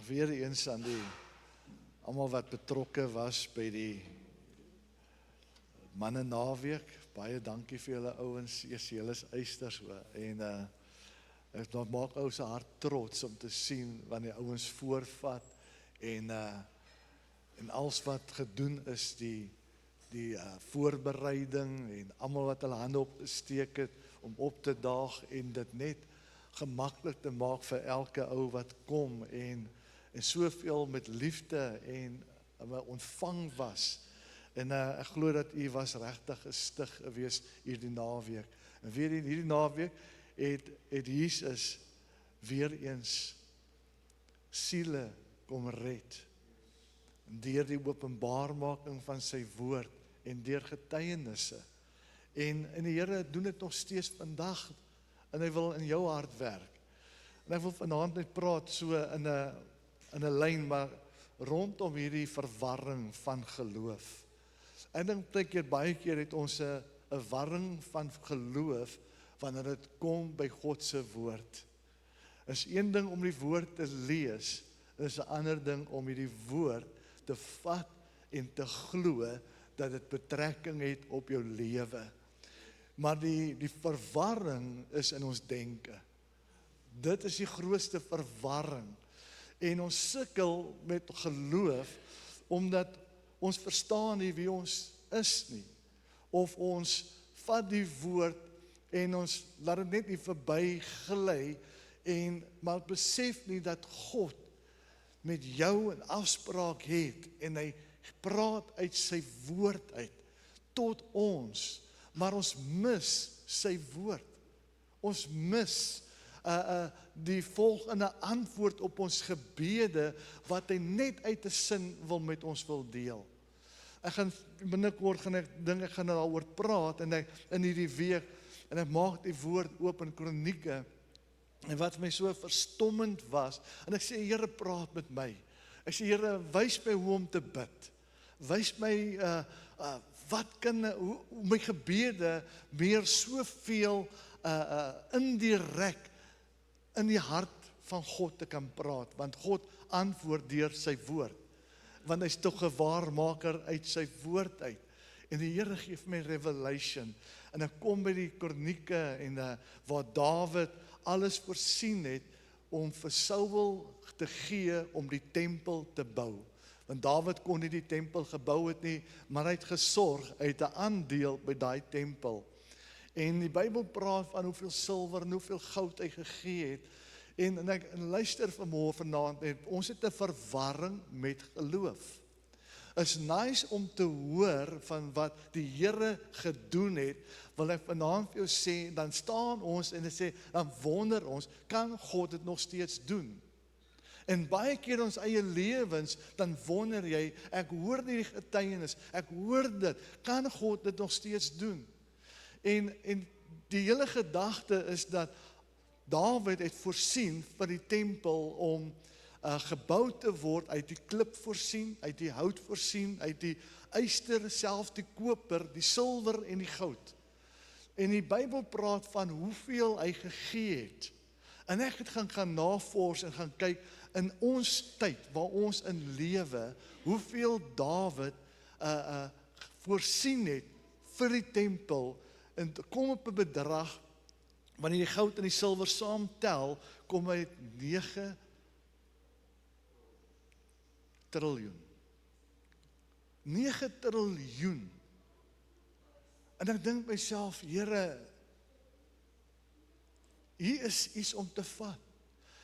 weer eens aan die almal wat betrokke was by die manne naweek. Baie dankie vir julle ouens, julle is eisters en dit maak ou se hart trots om te sien wanneer ouens voorvat en alles wat gedoen is, die voorbereiding en almal wat hulle hande opgesteek het om op te daag en dit net gemaklik te maak vir elke ou wat kom en soveel met liefde en ontvang was. En ek glo dat u was regtig gestig gewees hierdie naweek. En weer in hierdie naweek het Jesus weer eens siele kom red. Deur die openbaarmaking van sy woord en deur getuienisse. En die Here doen dit nog steeds vandag en hy wil in jou hart werk. En ek wil vanaand net praat so in 'n lyn maar rondom hierdie verwarring van geloof. Ek dink baie keer het ons 'n warring van geloof wanneer dit kom by God se woord. Is een ding om die woord te lees, is 'n ander ding om hierdie woord te vat en te glo dat dit betrekking het op jou lewe. Maar die verwarring is in ons denke. Dit is die grootste verwarring. En ons sukkel met geloof omdat ons verstaan nie wie ons is nie. Of ons vat die woord en ons laat dit net nie verby gly maar besef nie dat God met jou 'n afspraak het en hy praat uit sy woord uit tot ons, maar ons mis sy woord. Ons mis die volgende antwoord op ons gebede wat hy net uit 'n sin met ons wil deel. Ek gaan binnekort ek gaan daaroor praat en in hierdie week en ek maak die woord oop in Kronieke en wat my so verstommend was en ek sê Here praat met my. Ek sê Here wys my hoe om te bid. Wys my hoe my gebede meer soveel indirek in die hart van God te kan praat, want God antwoord deur sy woord, want hy is toch 'n waarmaker uit sy woord uit, en die Here gee vir my revelation, en ek kom by die Kronieke, en waar Dawid alles voorsien het, om vir Saul te gee, om die tempel te bou, want Dawid kon nie die tempel gebou het nie, maar hy het gesorg, hy het 'n aandeel by daai tempel, en die Bybel praat van hoeveel silwer en hoeveel goud hy gegee het, en ek luister vanaand, ons het 'n verwarring met geloof. Is nice om te hoor van wat die Here gedoen het, wil ek vanaand vir jou sê, dan staan ons en sê, dan wonder ons, kan God dit nog steeds doen? En baie keer ons eie lewens, dan wonder jy, ek hoor die getuienis, ek hoor dit, kan God dit nog steeds doen? En die hele gedagte is dat Dawid het voorsien vir die tempel om gebou te word, uit die klip voorsien, uit die hout voorsien, uit die yster, selfs die koper, die silwer en die goud. En die Bybel praat van hoeveel hy gegee het. En ek het gaan navors en gaan kyk in ons tyd, waar ons in lewe, hoeveel Dawid voorsien het vir die tempel, en kom op 'n bedrag, wanneer die goud en die silwer saam tel, kom hy 9 triljoen. 9 triljoen. En ek dink myself, Here, hier is iets om te vat.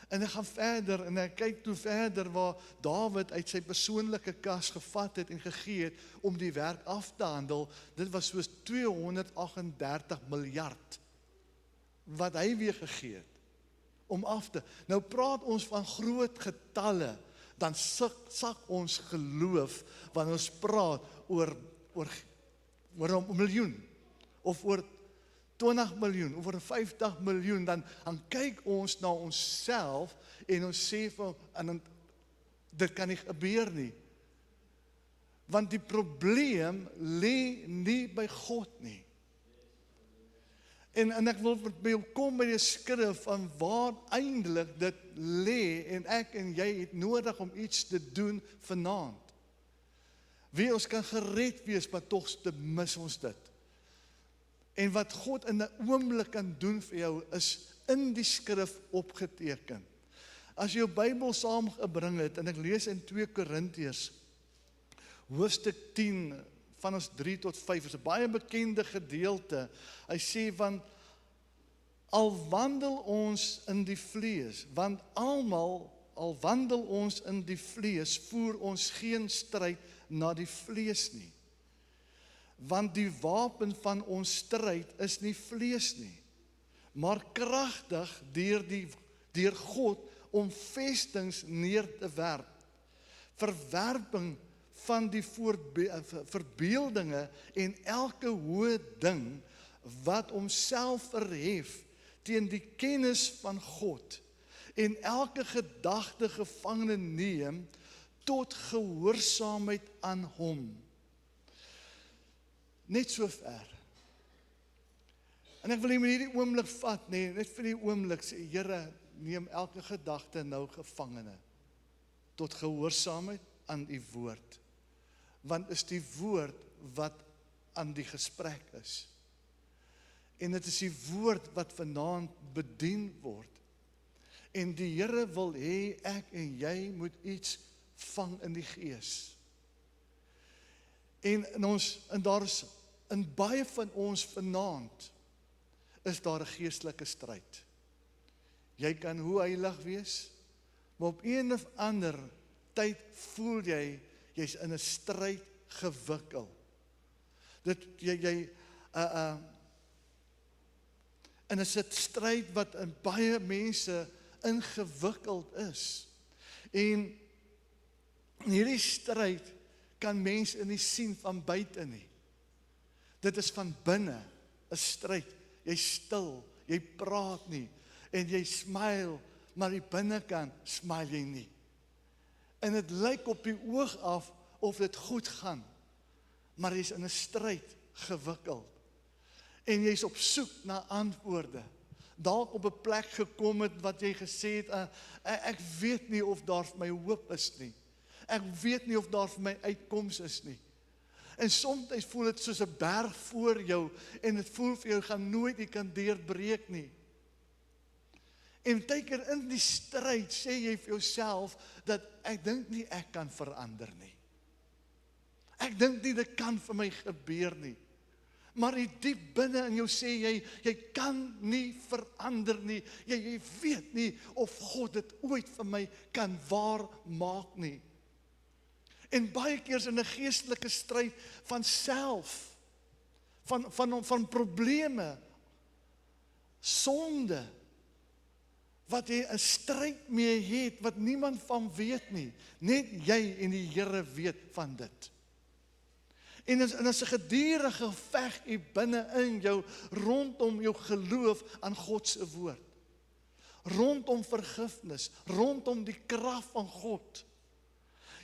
En ek gaan verder, en ek kyk toe verder, waar Dawid uit sy persoonlike kas gevat het en gegee het, om die werk af te handel, dit was soos 238 miljard, wat hy weer gegee het, om af te, nou praat ons van groot getalle, dan sak ons geloof, wanneer ons praat oor 'n miljoen, of oor 20 miljoen, of oor 50 miljoen, dan kyk ons na onsself, en ons sê van, dit kan nie gebeur nie, want die probleem lê nie by God nie. En ek wil by jou kom by die skrif van waar eintlik dit lê, en ek en jy het nodig om iets te doen vanaand. Wie ons kan gered wees, maar tog te mis ons dit. En wat God in 'n oomblik kan doen vir jou, is in die skrif opgeteken. As jy jou Bybel saamgebring het, en ek lees in 2 Korintiërs, hoofstuk 10, van ons 3 tot 5, is 'n baie bekende gedeelte. Hy sê van, al wandel ons in die vlees, want almal, al wandel ons in die vlees, voer ons geen stryd na die vlees nie. Want die wapen van ons stryd is nie vlees nie, maar kragtig deur God om vestings neer te werp. Verwerping van die verbeeldinge en elke hoë ding wat homself verhef teen die kennis van God, en elke gedagte gevangene neem tot gehoorsaamheid aan hom. Net so ver. En ek wil nie met hierdie oomblik vat nie, net vir die oomblik sê, Here, neem elke gedagte nou gevangene tot gehoorsaamheid aan u woord. Want is die woord wat aan die gesprek is. En dit is die woord wat vanaand bedien word. En die Here wil hê ek en jy moet iets vang in die gees. En daar is in baie van ons vanaand is daar 'n geestelike stryd. Jy kan hoe heilig wees, maar op een of ander tyd voel jy's in 'n stryd gewikkel. En is 'n stryd wat in baie mense ingewikkeld is. En hierdie stryd kan mense nie sien van buite nie. Dit is van binne 'n stryd. Jy stil, jy praat nie, en jy smile, maar die binnekant smile jy nie. En dit lyk op die oog af of dit goed gaan, maar jy's in 'n stryd gewikkeld. En jy's op soek na antwoorde. Dalk op 'n plek gekom het wat jy gesê het, ek weet nie of daar vir my hoop is nie. Ek weet nie of daar vir my uitkoms is nie. En soms voel dit soos 'n berg voor jou, en dit voel vir jou, gaan nooit jy kan deurbreek nie. En tydkeer in die stryd sê jy vir jouself, dat ek dink nie ek kan verander nie. Ek dink nie dit kan vir my gebeur nie. Maar diep binne in jou sê jy kan nie verander nie. Jy weet nie of God dit ooit vir my kan waar maak nie. En baie keer is in 'n geestelike stryd van self, van probleme, sonde, wat jy 'n stryd mee het, wat niemand van weet nie. Net jy en die Here weet van dit. En is 'n gedurende geveg hier binne in jou, rondom jou geloof aan God se woord. Rondom vergifnis, rondom die krag van God.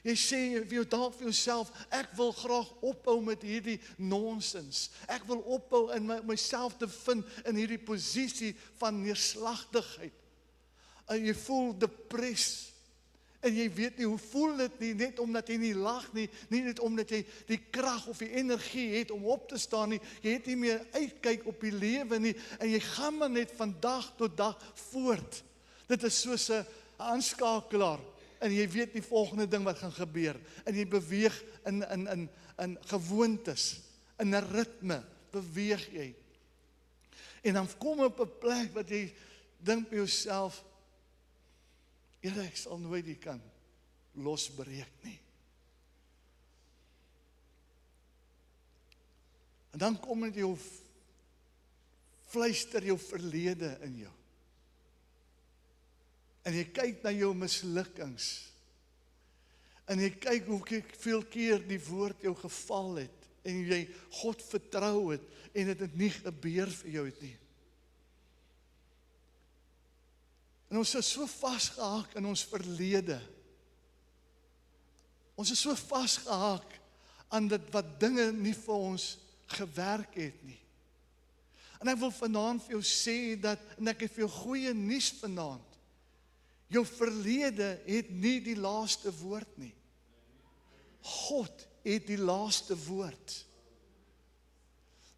Jy sê vir jou dalk vir jouself, ek wil graag ophou met hierdie nonsens. Ek wil ophou in myself te vind in hierdie posisie van neerslagtigheid. En jy voel depressed. En jy weet nie hoe voel dit nie, net omdat jy nie lag nie, nie net omdat jy die krag of die energie het om op te staan nie, jy het nie meer uitkyk op die lewe nie, en jy gaan maar net van dag tot dag voort. Dit is soos 'n aanskakelaar, en jy weet die volgende ding wat gaan gebeur, en jy beweeg in gewoontes, in 'n ritme, beweeg jy. En dan kom op 'n plek wat jy dink by jouself, Here, ek sal nooit die kan losbreek nie. En dan kom dit jou, fluister jou verlede in jou. En jy kyk na jou mislukkings. En jy kyk hoeveel keer die woord jou geval het, en jy God vertrou het, en dit het nie gebeur vir jou het nie. En ons is so vasgehaak in ons verlede. Ons is so vasgehaak aan dit wat dinge nie vir ons gewerk het nie. En ek wil vanaand vir jou sê dat, en ek het vir jou goeie nuus vanaand, jou verlede het nie die laaste woord nie. God het die laaste woord.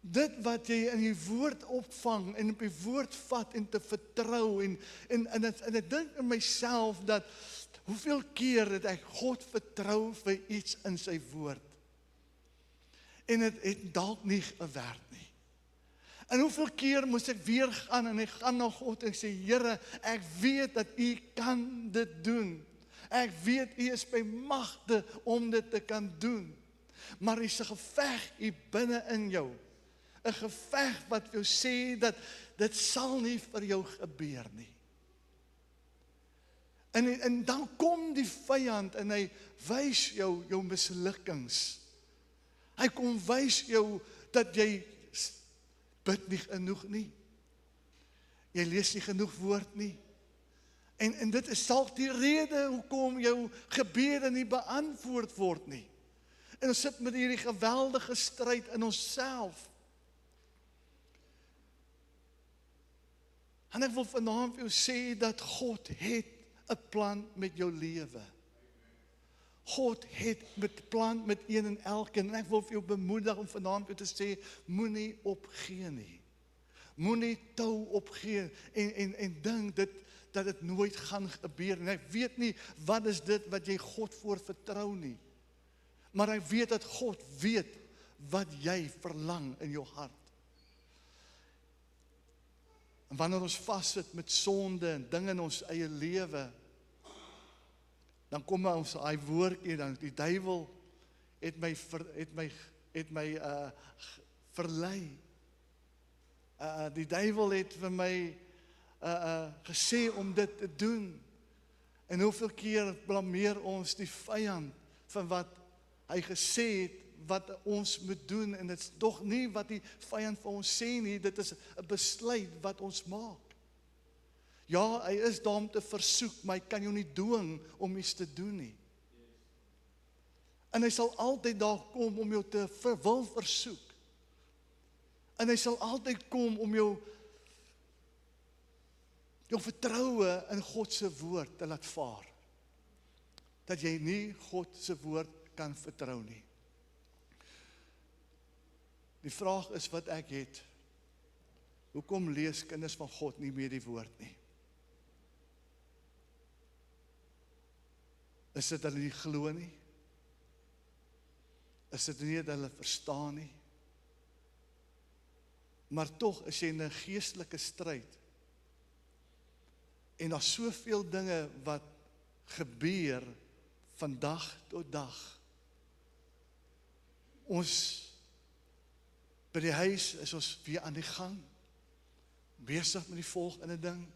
Dit wat jy in die woord opvang en op die woord vat en te vertrou en ek dink in myself dat hoeveel keer het ek God vertrou vir iets in sy woord en het dalk nie gewerk nie. En hoeveel keer moes ek weer gaan en ek gaan na God en ek sê, Here, ek weet dat U kan dit doen. Ek weet U is by magte om dit te kan doen. Maar is 'n geveg hier binne in jou. 'n Geveg wat jou sê dat dit sal nie vir jou gebeur nie. En dan kom die vyand en hy wys jou mislukkings. Hy kom wys jou dat jy bid nie genoeg nie. Jy lees nie genoeg woord nie. En dit is dalk die rede hoekom jou gebede nie beantwoord word nie. En ons sit met hierdie geweldige stryd in onsself. En ek wil vanaand vir jou sê dat God het 'n plan met jou lewe. God het 'n plan met een en elkeen. En ek wil vir jou bemoedig om vanaand vir jou te sê, moenie opgee nie. Moenie tou opgee en dink dat dit nooit gaan gebeur. En ek weet nie wat is dit wat jy God voor vertrou nie. Maar ek weet dat God weet wat jy verlang in jou hart. En wanneer ons vassit met sonde en dinge in ons eie lewe, dan kom ons daai woordjie, dan die duiwel het my verlei. Die duiwel het vir my gesê om dit te doen. En hoeveel keer blameer ons die vyand van wat hy gesê het, wat ons moet doen, en dit is tog nie wat die vyand vir ons sê nie, dit is 'n besluit wat ons maak. Ja, hy is daar om te versoek, maar hy kan jou nie dwing om iets te doen nie. En hy sal altyd daar kom om jou te wil versoek. En hy sal altyd kom om jou vertroue in God se woord te laat vaar. Dat jy nie God se woord kan vertrou nie. Die vraag is wat ek het, hoekom lees kinders van God nie meer die woord nie? Is dit hulle nie glo nie? Is dit nie dat hulle verstaan nie? Maar tog is jy in 'n geestelike stryd. En daar's soveel dinge wat gebeur van dag tot dag. Ons by die huis is ons weer aan die gang, besig met die volgende ding.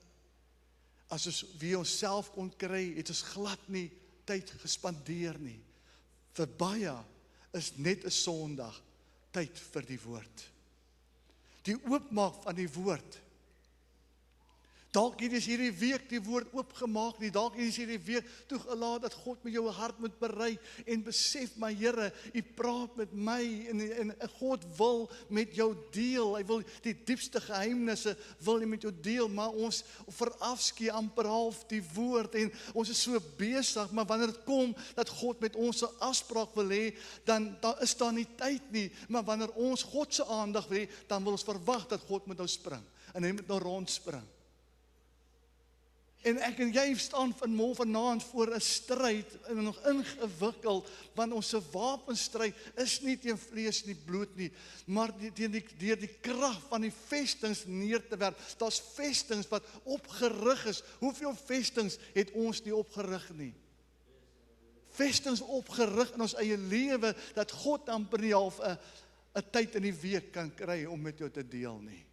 As ons weer onsself kon kry, het ons glad nie tyd gespandeer nie. Vir baie is net 'n Sondag tyd vir die woord. Die oopmaak van die woord. Dalk het jy hierdie week die woord oopgemaak nie, dalk het jy hierdie week toegelaat dat God met jou hart moet bereik en besef, my Here, U praat met my en God wil met jou deel. Hy wil die diepste geheimnisse wil hy met jou deel, maar ons verafskeid amper half die woord en ons is so besig, maar wanneer dit kom dat God met ons 'n afspraak wil hê, dan is daar nie tyd nie, maar wanneer ons God se aandag wil hê, dan wil ons verwag dat God met nou spring en hy moet nou rondspring. En ek en jy staan vanaand voor 'n stryd en nog ingewikkeld, want ons wapenstryd is nie teen vlees nie bloed nie, maar deur die krag van die vestings neer te werp. Daar's vestings wat opgerig is. Hoeveel vestings het ons nie opgerig nie? Vestings opgerig in ons eie lewe dat God amper nie half 'n tyd in die week kan kry om met jou te deel nie.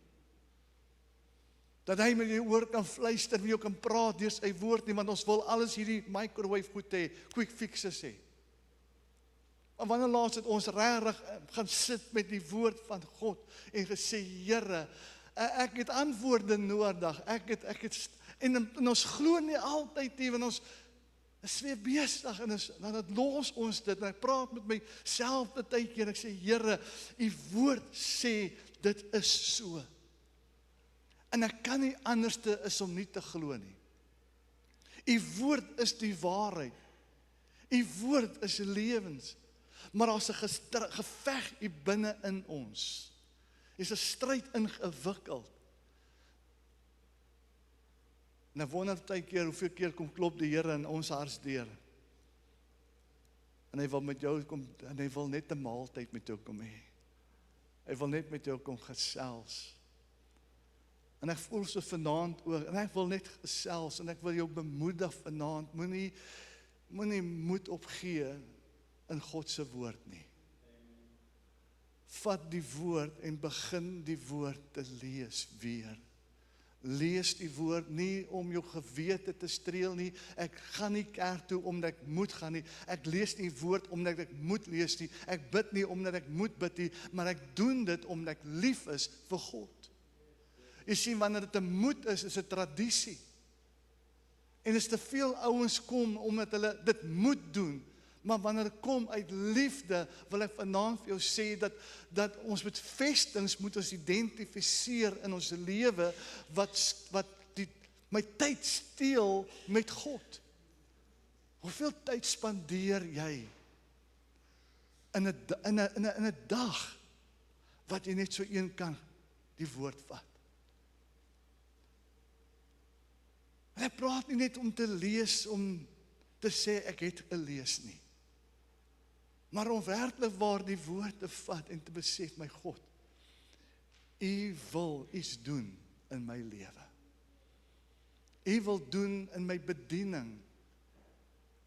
Dat hy met jou oor kan fluister, met jou kan praat deur sy woord nie, want ons wil alles hierdie microwave goed hê, quick fixes hê. Maar wanneer laas het ons regtig gaan sit met die woord van God en gesê, Here, ek het antwoorde nodig, en ons glo nie altyd nie, want ons is weer besig, en dan los ons dit, en ek praat met myself die tydjie, en ek sê, Here, U woord sê, dit is so. En ek kan nie anderste is om nie te glo nie. U woord is die waarheid. U woord is lewens. Maar daar's 'n geveg hier binne in ons. Is 'n stryd ingewikkeld. En ek wonder partykeer hoeveel keer kom klop die Here in ons hartsdeur. En hy wil met jou kom, en hy wil net 'n maaltyd met jou kom hê. Hy wil net met jou kom gesels. En ek voel so vanaand ook, en ek wil net gesels, en ek wil jou bemoedig vanaand, moenie moed opgee in God se woord nie. Vat die woord en begin die woord te lees weer. Lees die woord nie om jou gewete te streel nie. Ek gaan nie kerk toe omdat ek moet gaan nie. Ek lees die woord omdat ek moet lees nie. Ek bid nie omdat ek moet bid nie, maar ek doen dit omdat ek lief is vir God. Jy sien, wanneer dit 'n moet is dit tradisie. En is te veel ouens kom omdat hulle dit moet doen. Maar wanneer dit kom uit liefde, wil ek vanaand vir jou sê dat ons met vestings moet ons identifiseer in ons lewe wat my tyd steel met God. Hoeveel tyd spandeer jy in 'n dag wat jy net so een kan die woord vat? En ek praat nie net om te lees, om te sê ek het gelees nie. Maar om werklik waar die woord te vat en te besef, my God, U wil iets doen in my lewe. U wil doen in my bediening.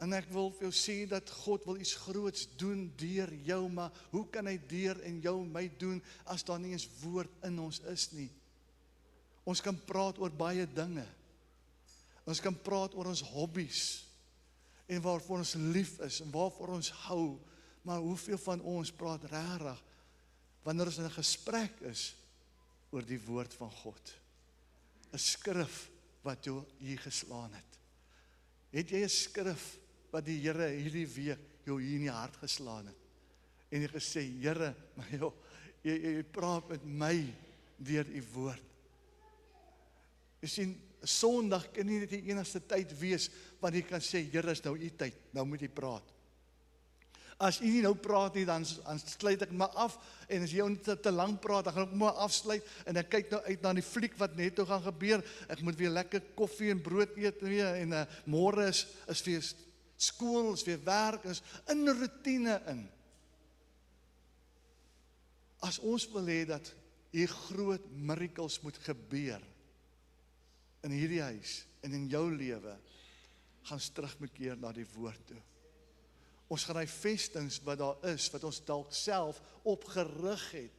En ek wil vir jou sê dat God wil iets groots doen deur jou, maar hoe kan hy deur en jou my doen as daar nie eens woord in ons is nie? Ons kan praat oor baie dinge. Ons kan praat oor ons hobbies en waarvoor ons lief is en waarvoor ons hou, maar hoeveel van ons praat regtig wanneer ons in 'n gesprek is oor die woord van God? 'n Skrif wat jou hier geslaan het. Het jy 'n skrif wat die Here hierdie week jou hier in die hart geslaan het? En jy gesê, Here, maar jy praat met my deur U woord. Jy sien, Sondag kan nie die enigste tyd wees wat jy kan sê, Here, is nou U tyd, nou moet jy praat. As jy nie nou praat nie, dan sluit ek maar af, en as jy nie te lang praat, dan gaan ek maar afsluit, en ek kyk nou uit na die fliek wat net toe gaan gebeur, ek moet weer lekker koffie en brood eet weer, en môre is weer skool, is weer werk, is in routine in. As ons wil hê dat hier groot miracles moet gebeur, in hierdie huis, en in jou lewe, gaan ons terugkeer na die woord toe. Ons gaan die vestings wat daar is, wat ons dalk self opgerig het,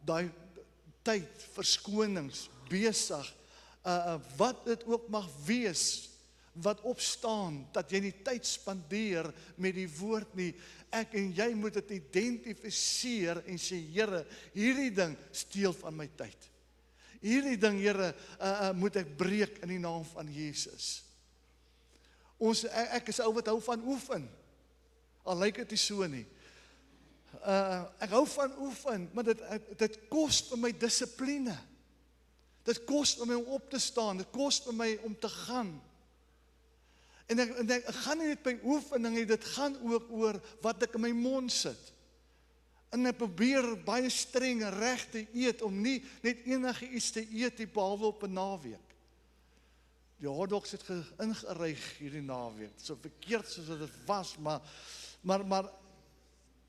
daai tyd, verskonings, besig, wat dit ook mag wees, wat opstaan, dat jy nie tyd spandeer met die woord nie. Ek en jy moet dit identifiseer en sê, Here, hierdie ding steel van my tyd. Hierdie ding, Here, moet ek breek in die naam van Jesus. Ek is ou wat hou van oefen. Al lyk dit nie so nie. Ek hou van oefen, maar dit kos vir my dissipline. Dit kos vir my om op te staan, dit kos vir my om te gaan. En ek gaan nie net by oefening nie, dit gaan ook oor wat ek in my mond sit. En ek probeer baie streng reg te eet, om nie net enige iets te eet, behalwe op 'n naweek. Die hotdogs het ingeryg hierdie naweek, so verkeerd soos dit was, maar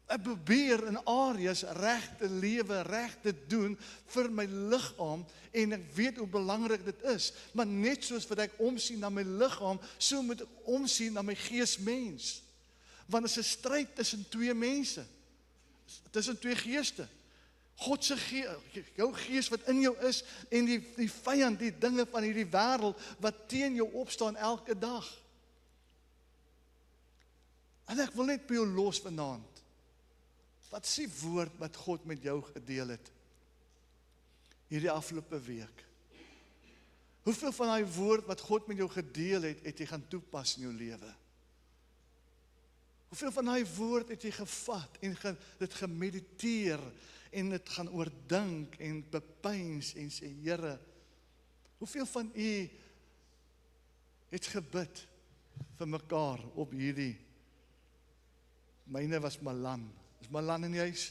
ek probeer in areas reg te lewe, reg te doen vir my liggaam, en ek weet hoe belangrik dit is, maar net soos wat ek omsien na my liggaam, so moet ek omsien na my geesmens. Want dit is 'n stryd tussen twee mense, tussen twee geeste. God se jou gees wat in jou is, en die vyand, die dinge van hierdie wêreld wat teen jou opstaan elke dag. En ek wil net by jou los vanaand. Wat is die woord wat God met jou gedeel het hierdie afgelope week? Hoeveel van daai woord wat God met jou gedeel het jy gaan toepas in jou lewe? Hoeveel van daai woord het jy gevat en dit gemediteer en dit gaan oordink en bepeins en sê, Here, Hoeveel van u het gebid vir mekaar op hierdie, myne was Malan. Is Malan in die huis?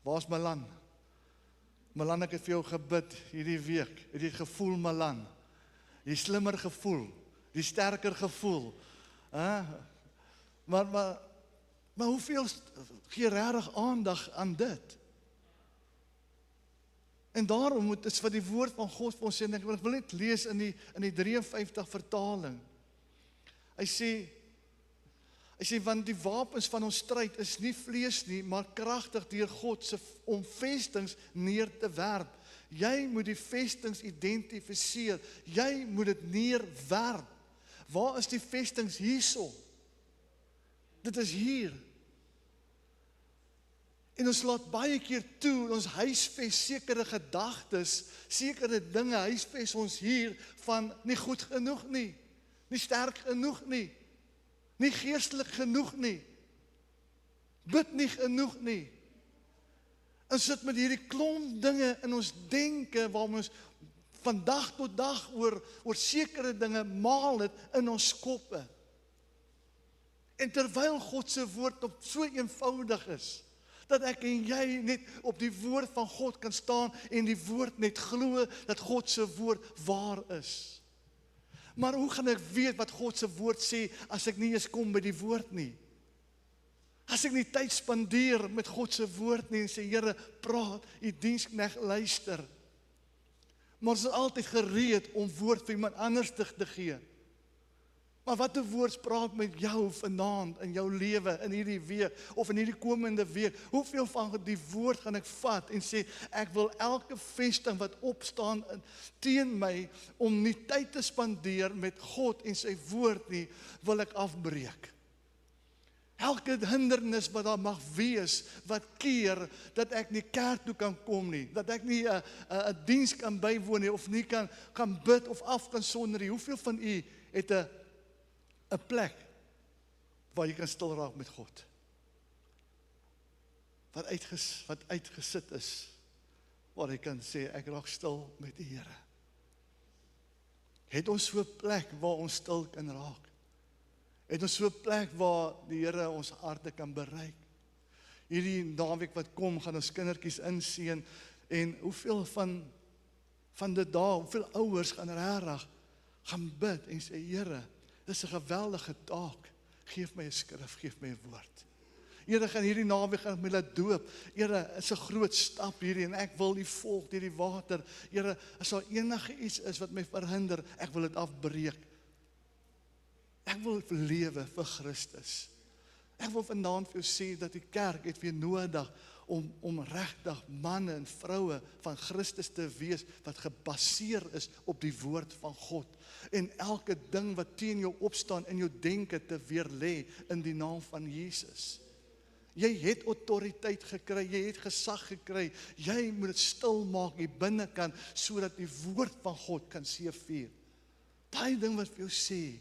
Waar is Malan? Malan, ek het vir jou gebid hierdie week. Het jy gevoel, Malan? Die slimmer gevoel, die sterker gevoel. Maar hoeveel gee regtig aandag aan dit? En daarom moet dit wat die woord van God vir ons sê, en ek wil net lees in die 53 vertaling. Hy sê, want die wapens van ons stryd is nie vlees nie, maar kragtig deur God se om vestings neer te werp. Jy moet die vestings identifiseer, jy moet dit neerwerp. Waar is die vestings? Hierso. Dit is hier. En ons laat baie keer toe, ons huisves sekere gedagtes, sekere dinge huisves ons hier, van nie goed genoeg nie, nie sterk genoeg nie, nie geestelik genoeg nie, bid nie genoeg nie. En sit met hierdie klomp dinge in ons denke, waar ons van dag tot dag oor sekere dinge maal het in ons koppe. En terwyl God se woord op so eenvoudig is, dat ek en jy net op die woord van God kan staan en die woord net glo dat God se woord waar is. Maar hoe gaan ek weet wat God se woord sê as ek nie eens kom by die woord nie? As ek nie tyd spandeer met God se woord nie en sê, Here, praat, u diensknegt luister. Maar ons is altyd gereed om woord vir iemand anders te gee. Maar wat 'n woord praat met jou vanaand in jou lewe, in hierdie week, of in hierdie komende week, hoeveel van die woord gaan ek vat en sê, ek wil elke vesting wat opstaan teen my, om nie tyd te spandeer met God en sy woord nie, wil ek afbreek. Elke hindernis wat daar mag wees, wat keer, dat ek nie kerk toe kan kom nie, dat ek nie 'n diens kan bywoon nie, of nie kan bid of af kan sonder nie. Hoeveel van u het 'n plek waar jy kan stil raak met God? Wat uitgesit is, waar jy kan sê, ek raak stil met die Here. Het ons so 'n plek waar ons stil kan raak? Het ons so 'n plek waar die Here ons harte kan bereik? Hierdie naweek wat kom, gaan ons kindertjies inseën, en hoeveel van dit daar, hoeveel ouers gaan regtig gaan bid en sê, Here, dis 'n geweldige taak, geef my 'n skrif, geef my 'n woord. Here, gaan hierdie naweek gaan my laat doop. Here, is 'n groot stap hierdie, en ek wil U volg deur die water. Here, as daar enige iets is wat my verhinder, ek wil dit afbreek. Ek wil lewe vir Christus. Ek wil vanaand vir jou sê dat die kerk het weer nodig om regtig manne en vroue van Christus te wees, wat gebaseer is op die woord van God. En elke ding wat teen jou opstaan in jou denke te weerlê in die naam van Jesus. Jy het autoriteit gekry, jy het gesag gekry, jy moet dit stil maak hier binnekant, sodat die woord van God kan seëvier. Daai ding wat vir jou sê,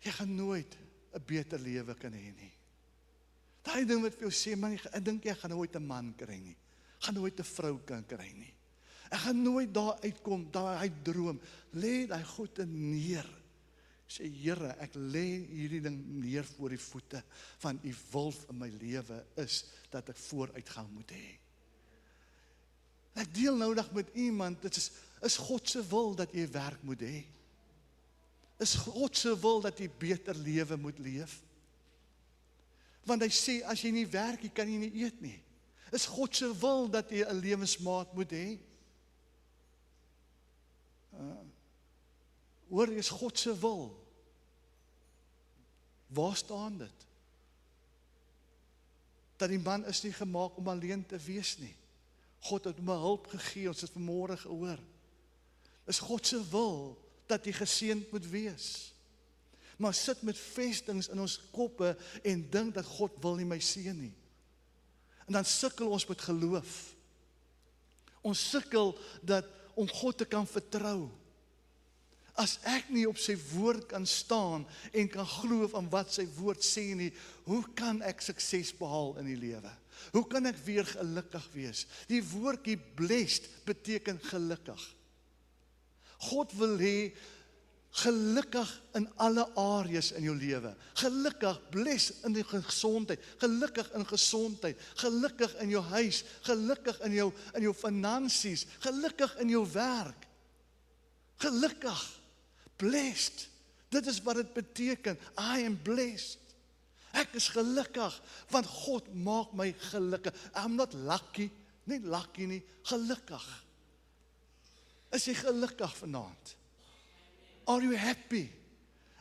jy gaan nooit 'n beter lewe kan hê nie. Daai ding wat vir jou sê, man, ek dink jy gaan nooit 'n man kry nie, gaan nooit 'n vrou kan kry nie. Ek gaan nooit daar uitkom, daai droom, lê daai goede neer. Sê, Here, ek lê hierdie ding neer voor die voete van U wil in my lewe is, dat ek vooruitgang moet hê. Ek deel noudag met iemand, dit is God se wil dat jy werk moet hê. Is God se wil dat jy beter lewe moet leef. Want hy sê, as jy nie werk, jy kan jy nie eet nie. Is God se wil dat jy 'n lewensmaat moet hê. Hoor, is God se wil. Waar staan dit? Dat die man is nie gemaak om alleen te wees nie. God het hom hulp gegee, ons het vanmôre gehoor. Is God se wil dat jy geseënd moet wees. Maar sit met vestings in ons koppe en dink dat God wil nie my seën nie. En dan sukkel ons met geloof. Ons sukkel om God te kan vertrou. As ek nie op sy woord kan staan en kan glo van wat sy woord sê nie, hoe kan ek sukses behaal in die lewe? Hoe kan ek weer gelukkig wees? Die woordjie blessed beteken gelukkig. God wil hê gelukkig in alle areas in jou lewe. Gelukkig, bless in die gesondheid, gelukkig in gesondheid, gelukkig in jou huis, gelukkig in jou finansies, gelukkig in jou werk. Gelukkig, blessed. Dit is wat dit beteken. I am blessed. Ek is gelukkig, want God maak my gelukkig. I'm not lucky, nie lucky nie, gelukkig. Is jy gelukkig vanaand? Are you happy?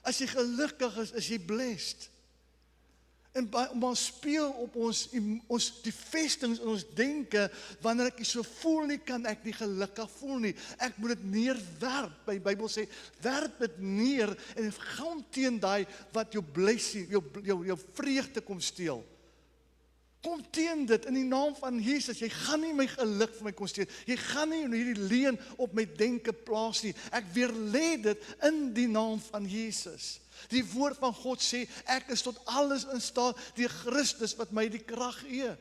As jy gelukkig is jy blessed. En ons speel op ons die vestings in ons denke, wanneer ek so voel nie, kan ek nie gelukkig voel nie. Ek moet dit neerwerp. Die Bybel sê, werp dit neer en gaan teen daai wat jou blessing, jou vreugde kom steel. Kom teen dit in die naam van Jesus. Jy gaan nie my geluk vir my kon steel. Jy gaan nie hierdie leuen op my denke plaas nie. Ek weerlê dit in die naam van Jesus. Die woord van God sê, ek is tot alles in staat deur Christus wat my die krag gee.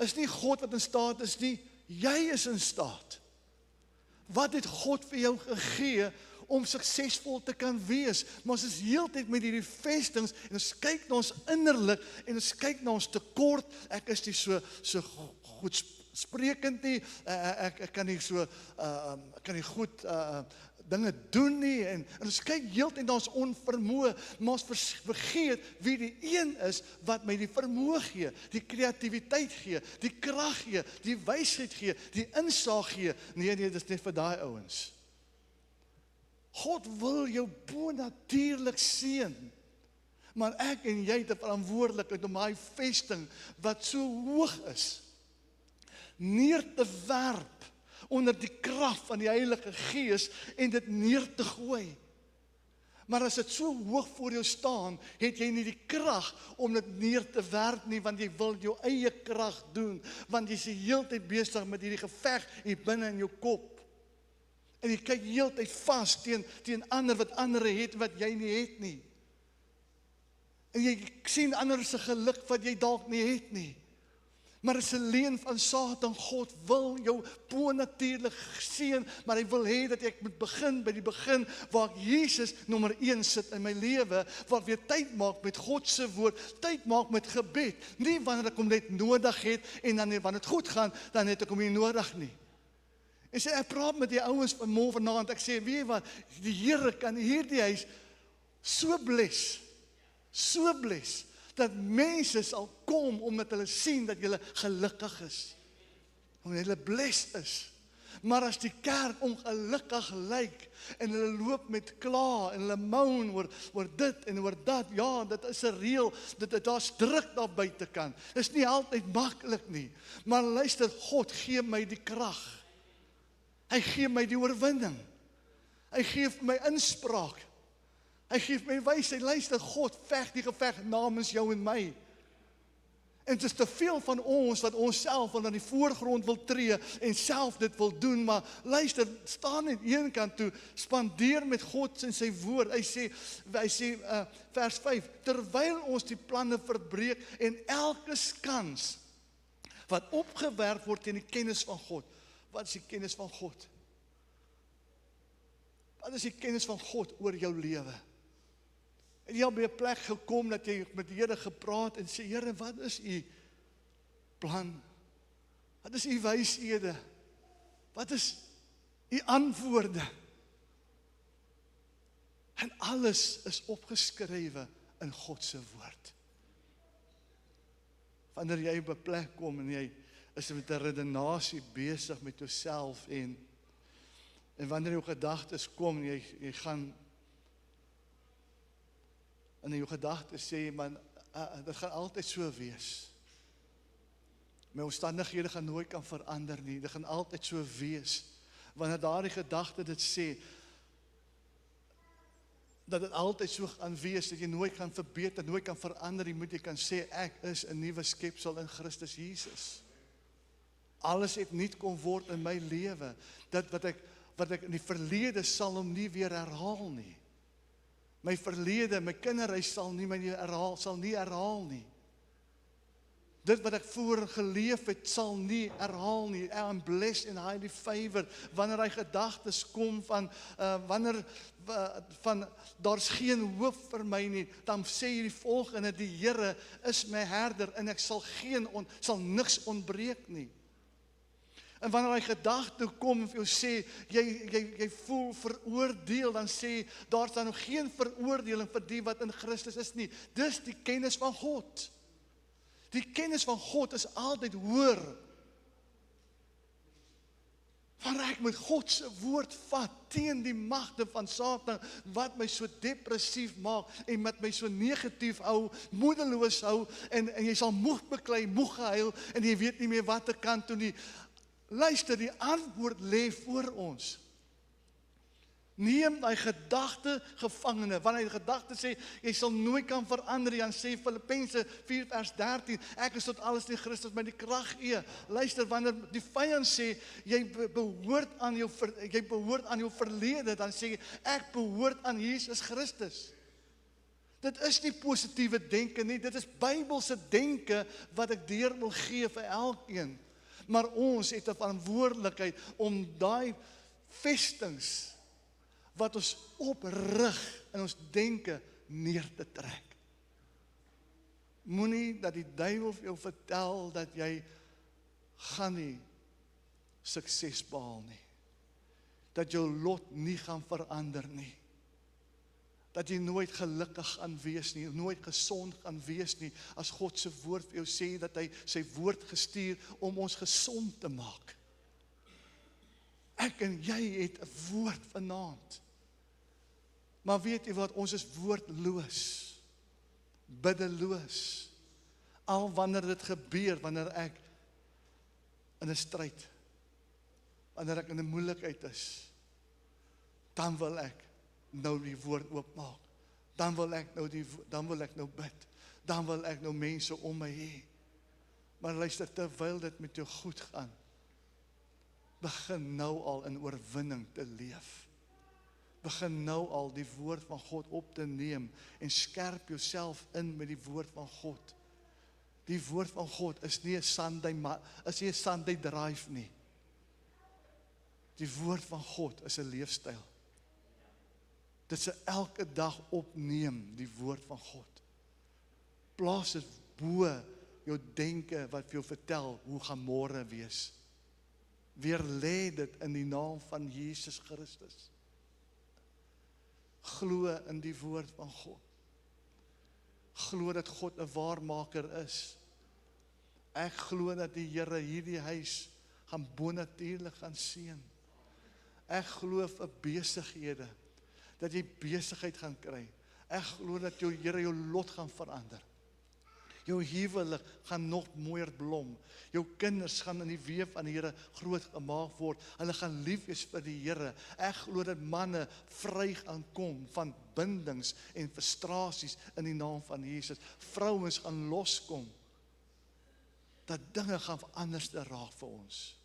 Is nie God wat in staat is nie, jy is in staat. Wat het God vir jou gegee om suksesvol te kan wees? Maar ons is heeltyd met hierdie vestings en ons kyk na ons innerlik en ons kyk na ons tekort. Ek is nie so goed sprekend nie. Ek kan nie so kan nie goed dinge doen nie, en ons kyk heeltyd na ons onvermoë, maar ons vergeet wie die een is wat my die vermoë gee, die kreatiwiteit gee, die krag gee, die wysheid gee, die insaag gee. Nee, dit is net vir daai ouens. God wil jou bonatuurlik seën, maar ek en jy het 'n verantwoordelikheid om daai vesting wat so hoog is, neer te werp onder die krag van die Heilige Gees en dit neer te gooi. Maar as dit so hoog voor jou staan, het jy nie die krag om dit neer te werp nie, want jy wil jou eie krag doen, want jy is die heeltyd besig met hierdie geveg hier binne in jou kop. En jy kyk heeltyd vas teen ander wat ander het wat jy nie het nie. En jy sien ander se geluk wat jy dalk nie het nie. Maar dit is 'n leuen van Satan. God wil jou bonatuurlik seën, maar hy wil hê dat ek moet begin by die begin, waar ek Jesus nommer 1 sit in my lewe, waar ek weer tyd maak met God se woord, tyd maak met gebed, nie wanneer ek hom net nodig het, en dan wanneer dit goed gaan, dan het ek hom nie nodig nie. En sê, ek praat met die ouens vanaand, ek sê, weet jy wat, die Here kan hierdie huis so bless, dat mense sal kom omdat hulle sien dat julle gelukkig is, omdat hulle blessed is. Maar as die kerk ongelukkig lyk en hulle loop met kla en hulle moan oor dit en oor dat, ja, dit is 'n reël, daar's druk daar buitekant. Dit is nie altyd maklik nie, maar luister, God gee my die krag. Hy gee my die oorwinning. Hy gee vir my inspraak. Hy gee my wysheid. Luister, God veg die geveg namens jou en my. En dit is te veel van ons wat onsself aan die voorgrond wil tree en self dit wil doen, maar luister, staan net een kant toe, spandeer met God en sy woord. Hy sê vers 5, terwyl ons die planne verbreek en elke kans wat opgewerp word teen die kennis van God. Wat is die kennis van God? Wat is die kennis van God oor jou lewe? En jy al by 'n plek gekom dat jy met die Here gepraat en sê, Here, wat is u plan? Wat is u wyshede? Wat is u antwoorde? En alles is opgeskrywe in God se woord. Wanneer jy op 'n plek kom en jy is met 'n redenasie besig met jouself en wanneer jou gedagtes kom, jy gaan en in jou gedagtes sê, man, dit gaan altyd so wees. My omstandighede gaan nooit kan verander nie, dit gaan altyd so wees. Wanneer daardie gedagte dit sê, dat dit altyd so gaan wees, dat jy nooit kan verbeter, nooit kan verander, jy kan sê, ek is 'n nuwe skepsel in Christus Jesus. Alles het nuut kom word in my lewe. Dit wat ek wat ek in die verlede sal hom nie weer herhaal nie. My verlede, my kinderreis sal nie herhaal nie. Dit wat ek voor geleef het, sal nie herhaal nie. I'm blessed and highly favored. Wanneer hy gedagtes kom van, daar's geen hoop vir my nie, dan sê hy die volgende, die Here is my herder, en ek sal niks ontbreek nie. En wanneer hy gedagte kom en vir jou sê, jy voel veroordeel, dan sê, daar is dan nog geen veroordeling vir die wat in Christus is nie. Dis die kennis van God. Die kennis van God is altyd hoër. Wanneer ek met God se woord vat, teen die magte van Satan, wat my so depressief maak, en wat my so negatief hou, moedeloos hou, en jy sal moeg beklei, moeg gehuil, en jy weet nie meer wat te kan toe nie. Luister, die antwoord lê voor ons. Neem daai gedagte gevangene, wanneer hy gedagte sê, jy sal nooit kan verander, dan sê Filippense 4 vers 13, ek is tot alles in Christus my die krag gee. Luister, wanneer die vyand sê, jy behoort aan jou verlede, dan sê jy, ek behoort aan Jesus Christus. Dit is nie positiewe denke nie, dit is Bybelse denke, wat ek deur wil gee vir elkeen. Maar ons het 'n verantwoordelikheid om daai vestings wat ons oprig in ons denke neer te trek. Moenie dat die duiwel vir jou vertel dat jy gaan nie sukses behaal nie. Dat jou lot nie gaan verander nie. Dat jy nooit gelukkig gaan wees nie, nooit gesond gaan wees nie, as God se woord vir jou sê dat hy sy woord gestuur om ons gesond te maak. Ek en jy het 'n woord vanaand. Maar weet jy wat, ons is woordloos, biddeloos. Al wanneer dit gebeur, wanneer ek in 'n stryd, wanneer ek in 'n moeilikheid is, dan wil ek nou die woord oopmaak. Dan wil ek nou bid. Dan wil ek nou mense om my hê. Maar luister, terwyl dit met jou goed gaan, begin nou al in oorwinning te leef. Begin nou al die woord van God op te neem en skerp jouself in met die woord van God. Die woord van God is nie 'n Sunday drive nie. Die woord van God is 'n leefstyl. Dit is elke dag opneem, die woord van God. Plaas dit bo jou denke wat vir jou vertel hoe gaan môre wees. Weer lê dit in die naam van Jesus Christus. Glo in die woord van God. Glo dat God 'n waarmaker is. Ek glo dat die Here hierdie huis gaan bonatuurlik gaan seën. Ek glo vir besighede, dat jy besigheid gaan kry. Ek glo dat jou Here jou lot gaan verander. Jou huwelik gaan nog mooier blom. Jou kinders gaan in die weef van die Here groot gemaak word. Hulle gaan lief wees vir die Here. Ek glo dat manne vry gaan kom van bindings en frustrasies in die naam van Jesus. Vrouens gaan loskom. Dat dinge gaan anders te raak vir ons.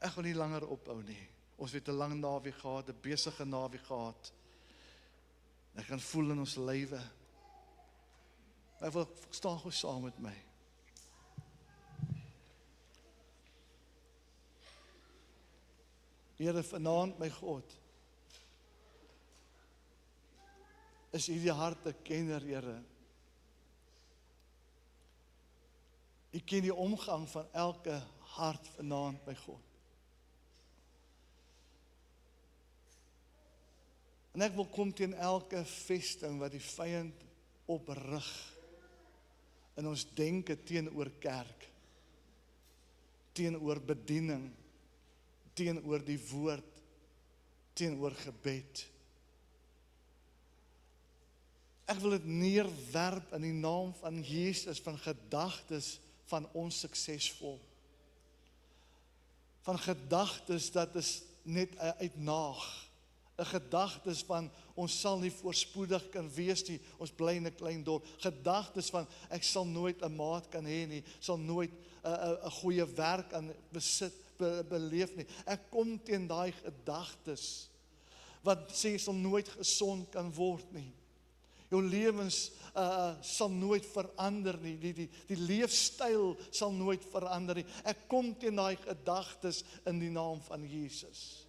Ek wil nie langer ophou nie. Ons het 'n lang naweek gehad, 'n besige naweek gehad. Ek kan voel in ons lywe. Ek wil staan gou saam met my. Here, vanaand my God, is U die harte kenner, Here. U ken die omgang van elke hart vanaand, my God. En ek wil kom teen elke vesting wat die vyand oprig in ons denke teenoor kerk, teenoor bediening, teenoor die woord, teenoor gebed. Ek wil dit neerwerp in die naam van Jesus, van gedagtes van ons suksesvol. Van gedagtes dat is net 'n uitnaag, 'n gedagtes van, ons sal nie voorspoedig kan wees nie, ons bly in 'n klein dorp. Gedagtes van, ek sal nooit 'n maat kan hê nie, sal nooit 'n goeie werk aan besit, beleef nie. Ek kom teen daai gedagtes, wat sê, jy sal nooit gesond kan word nie. Jou lewens sal nooit verander nie, die leefstyl sal nooit verander nie. Ek kom teen daai gedagtes in die naam van Jesus.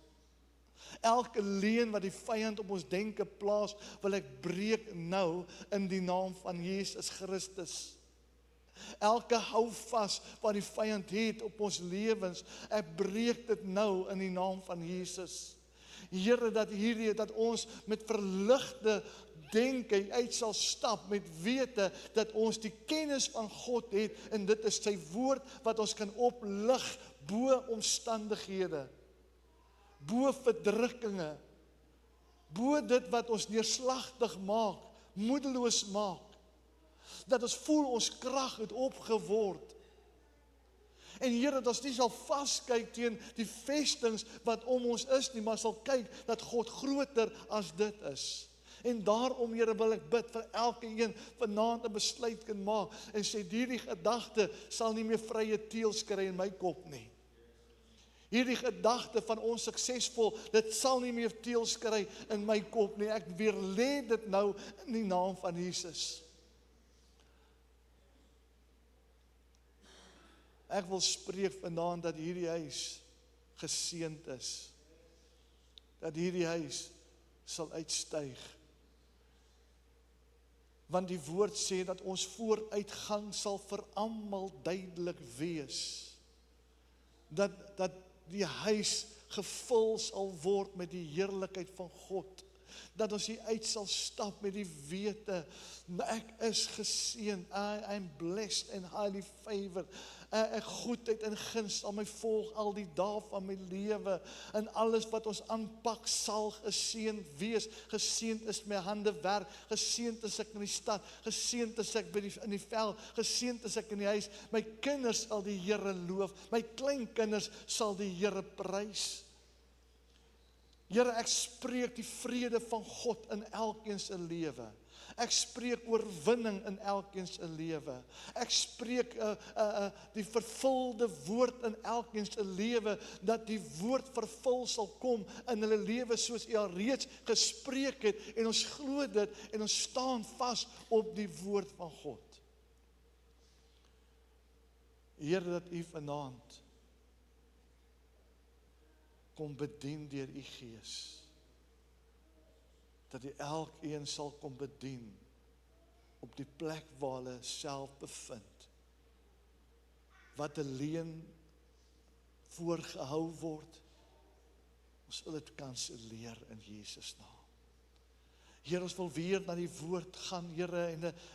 Elke leuen wat die vyand op ons denke plaas, wil ek breek nou in die naam van Jesus Christus. Elke houvas wat die vyand het op ons lewens, ek breek dit nou in die naam van Jesus. Here, dat ons met verligte denke uit sal stap, met wete dat ons die kennis van God het, en dit is sy woord wat ons kan oplig bo omstandighede, bo verdrukkinge, bo dit wat ons neerslagtig maak, moedeloos maak, dat ons voel ons krag het opgeword. En Here, dat ons nie sal vaskyk teen die vestings wat om ons is nie, maar sal kyk dat God groter as dit is. En daarom, Here, wil ek bid vir elke een vanaand 'n besluit kan maak en sê, hierdie gedagte sal nie meer vrye teels kry in my kop nie. Hierdie gedagte van ons suksesvol, dit sal nie meer teels kry in my kop nie. Ek weerlê dit nou in die naam van Jesus. Ek wil spreek vanaand dat hierdie huis geseënd is. Dat hierdie huis sal uitstyg. Want die woord sê dat ons vooruitgang sal vir almal duidelik wees. Dat die huis gevul sal word met die heerlikheid van God. Dat ons hier uit sal stap met die wete, ek is geseënd, I'm blessed and highly favored. Ek goedheid en guns sal my volg al die dae van my lewe, en alles wat ons aanpak sal geseënd wees. Geseënd is my hande werk, geseënd is ek in die stad, geseënd is ek in die veld, geseënd is ek in die huis. My kinders sal die Here loof, my kleinkinders sal die Here prys. Here, ek spreek die vrede van God in elkeen se lewe. Ek spreek oorwinning in elkeen se lewe. Ek spreek die vervulde woord in elkeen se lewe, dat die woord vervul sal kom in hulle lewe soos U al reeds gespreek het, en ons glo dit en ons staan vas op die woord van God. Here, dat U vanaand kom bedien deur U Gees. Dat U elkeen sal kom bedien op die plek waar hulle self bevind. Wat 'n leuen voorgehou word, ons wil dit kanselleer in Jesus naam. Here, ons wil weer na die woord gaan, Here,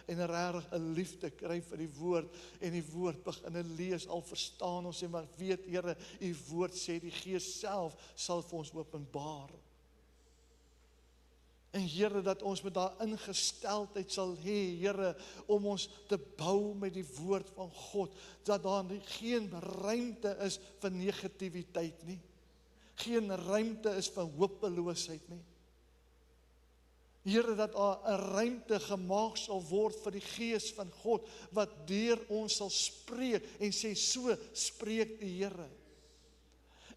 en regtig 'n liefde kry vir die woord, en die woord begin lees, al verstaan ons, en maar weet, Here, U woord sê, die Gees self sal vir ons openbaar. En Here, dat ons met daardie ingesteldheid sal hê, Here, om ons te bou met die woord van God, dat daar geen ruimte is vir negativiteit nie, geen ruimte is vir hopeloosheid nie. Here, dat daar 'n ruimte gemaak sal word vir die Gees van God, wat deur ons sal spreek, en sê, so spreek die Here.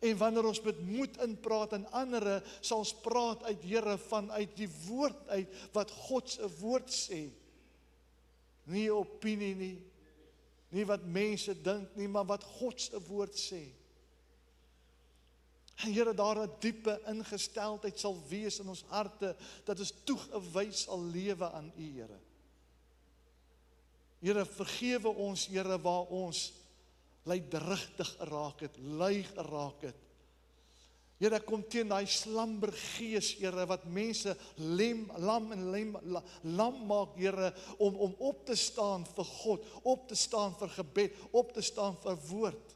En wanneer ons met moed inpraat en ander, sal ons praat uit Here, vanuit die woord uit, wat God se woord sê. Nie opinie nie, nie wat mense dink nie, maar wat God se woord sê. En Here, daar 'n diepe ingesteldheid sal wees in ons harte, dat ons toegewys sal lewe aan U, Here. Here, vergewe ons, Here, waar ons lydrigtig geraak het, lui geraak het. Here, kom teen daai slambergees, Here, wat mense lam maak, Here, om op te staan vir God, op te staan vir gebed, op te staan vir woord.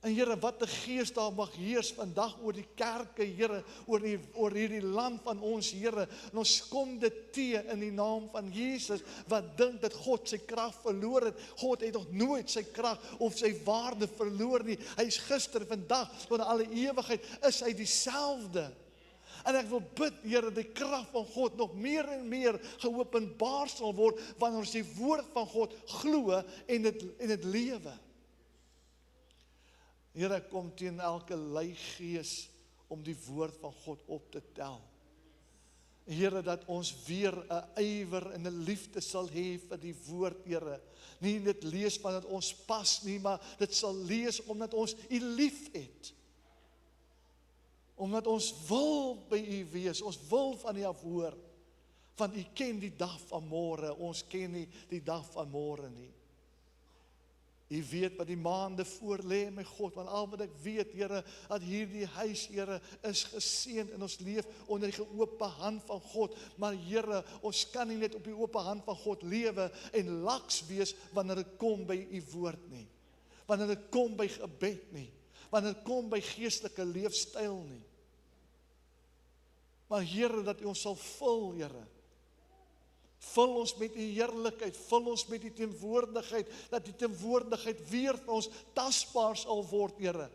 En Here, wat 'n gees daar mag heers vandag oor die kerke, Here, oor hierdie land van ons, Here, en ons kom dit te in die naam van Jesus, wat dink dat God sy krag verloor het. God het nog nooit sy krag of sy waarde verloor nie. Hy is gister, vandag, tot in alle ewigheid is hy dieselfde. En ek wil bid, Here, die krag van God nog meer en meer geopenbaar sal word, wanneer ons die woord van God glo en dit lewe. Here, ek kom teen elke leiegees om die woord van God op te tel. Here, dat ons weer 'n ywer en 'n liefde sal hê vir die woord, Here. Nie dit lees omdat ons pas nie, maar dit sal lees omdat ons U liefhet. Omdat ons wil by U wees, ons wil van U af hoor. Want U ken die dag van môre, ons ken nie die dag van môre nie. U weet wat die maande voor lê, my God, want al wat ek weet, Here, dat hierdie huis, Here, is geseënd en ons leef onder die geope hand van God. Maar Here, ons kan nie net op die ope hand van God lewe en laks wees wanneer dit kom by U woord nie. Wanneer dit kom by gebed nie. Wanneer dit kom by geestelike leefstyl nie. Maar Here, dat U ons sal vul, Here. Vul ons met die heerlikheid, vul ons met die teenwoordigheid, dat die teenwoordigheid weer vir ons tasbaar sal word, Here.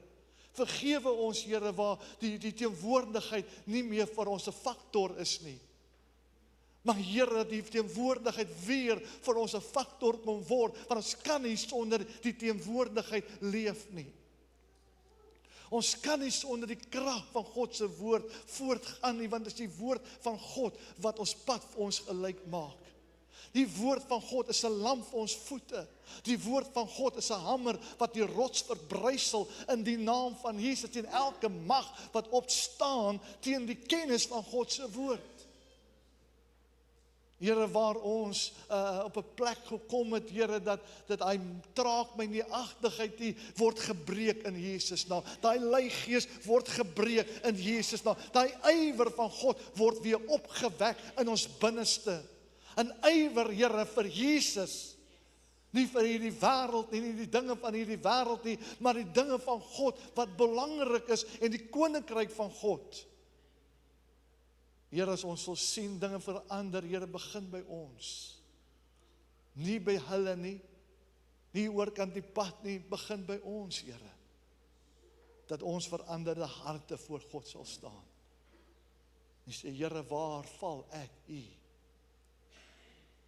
Vergewe ons, Here, waar die teenwoordigheid nie meer vir ons 'n faktor is nie. Maar Here, dat die teenwoordigheid weer vir ons 'n faktor kon word, want ons kan nie sonder die teenwoordigheid leef nie. Ons kan nie sonder die krag van God se woord voortgaan nie, want dit is die woord van God wat ons pad vir ons gelyk maak. Die woord van God is 'n lamp vir ons voete. Die woord van God is 'n hamer wat die rots verbrysel in die naam van Jesus teen elke mag wat opstaan teen die kennis van God se woord. Here, waar ons op 'n plek gekom het, Here, dat hy traag my neeragtigheid nie word gebreek in Jesus naam. Daai leiegees word gebreek in Jesus naam. Daai ywer van God word weer opgewek in ons binneste. 'n Ywer, Here, vir Jesus. Nie vir hierdie wêreld nie, nie die dinge van hierdie wêreld nie, maar die dinge van God wat belangrik is en die koninkryk van God. Here, as ons sal sien dinge verander, Here, begin by ons. Nie by hulle nie, nie oorkant die pad nie, begin by ons, Here. Dat ons veranderde harte voor God sal staan. En sê, Here, waar val ek U?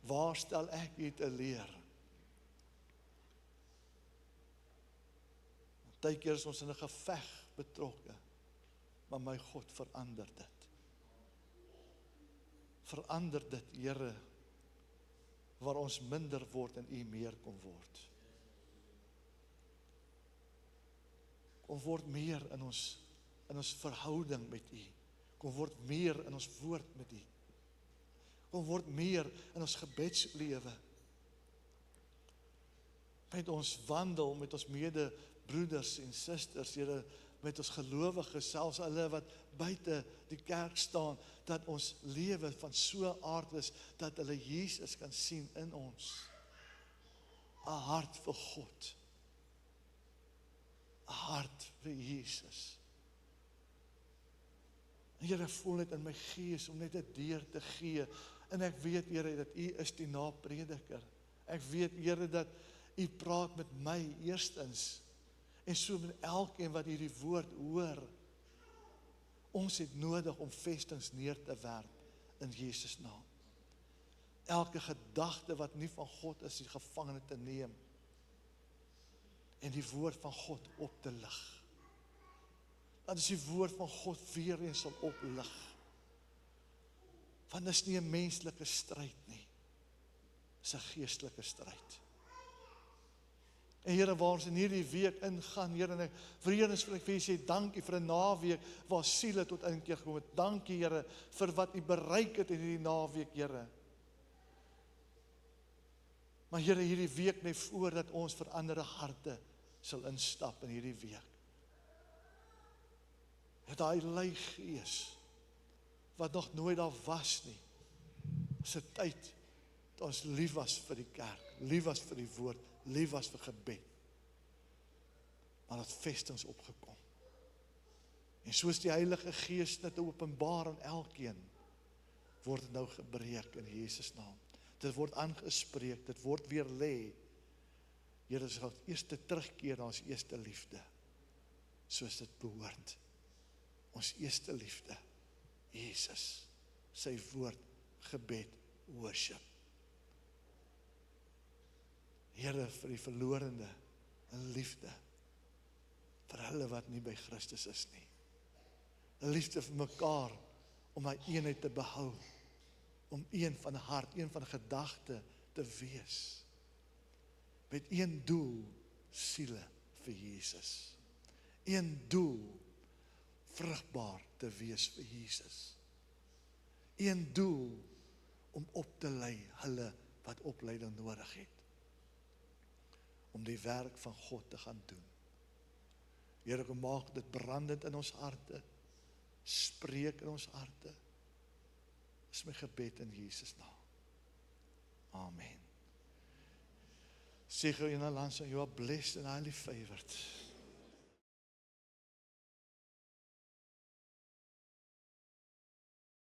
Waar stel ek U te leer? Partykeer is ons in 'n geveg betrokke, maar my God, verander dit. Verander dit, Here, waar ons minder word en U meer kom word. Kom word meer in ons verhouding met U. Kom word meer in ons woord met U. Kom word meer in ons gebedslewe. Met ons wandel, met ons medebroeders en susters, Here, met ons gelowiges, selfs hulle wat buite die kerk staan, dat ons lewe van so aard is, dat hulle Jesus kan sien in ons. 'n hart vir God. 'n hart vir Jesus. Here, voel net in my gees om net 'n deur te gee. En ek weet, Here, dat U is die naprediker. Ek weet, Here, dat U praat met my eerstens. En so met elkeen wat hierdie woord hoor. Ons het nodig om vestings neer te werp in Jesus naam. Elke gedagte wat nie van God is, die gevangene te neem. En die woord van God op te lig. Dat is die woord van God weer eens sal oplig. Want dit is nie 'n menslike stryd nie. Dit is 'n geestelike stryd. En Here, waar ons in hierdie week ingaan, Here, en ek vrees vir U sê dankie vir 'n naweek waar siele tot inkeer gekom het. Dankie, Here, vir wat U bereik het in hierdie naweek, Here. Maar Here, hierdie week net voordat ons veranderde harte sal instap in hierdie week. Dat daai leiegees wat nog nooit daar was nie, is 'n tyd dat ons lief was vir die kerk, lief was vir die woord, lief was vir gebed. Maar dat vestings opgekom. En soos die Heilige Gees dit openbaar aan elkeen, word dit nou gebreek in Jesus naam. Dit word aangespreek, dit word weer lê. Here, ons gaan eers terugkeer na ons eerste liefde, soos dit behoort. Ons eerste liefde. Jesus, sy woord, gebed, worship. Here, vir die verlorende, in liefde, vir hulle wat nie by Christus is nie. 'n Liefde vir mekaar, om my eenheid te behou, om een van hart, een van gedagte te wees, met een doel, siele vir Jesus. Een doel, vrugbaar te wees vir Jesus. Een doel, om op te lei hulle wat opleiding nodig het, om die werk van God te gaan doen. Here, kom maak dit brandend in ons harte, spreek in ons harte. Dis my gebed in Jesus naam. Amen. Say in our lands, you are blessed and highly favored.